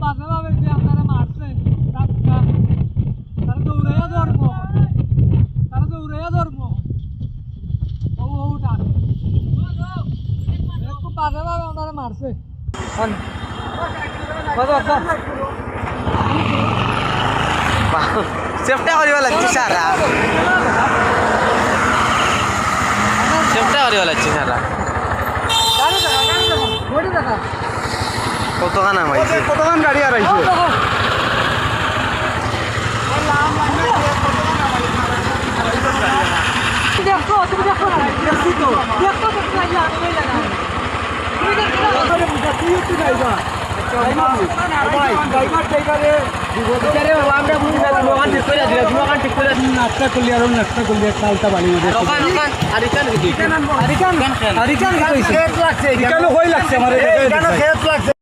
বাজে ভাবে যে আপনারা মারছে তারা দৌড়াইয়া ধরবো ও ওটা খুব বাজে ভাবে আপনারা মারছে চেষ্টা কৰিব লাগছে সারা চেষ্টা কৰিব লাগছে সারা কতখান নামাইছে কতক্ষণ গাড়ি আর আইছে দেখো তুমি দেখো না দেখো নাস্তা করলি আর নাস্তা করলি চালটা বাড়ি লাগছে আমার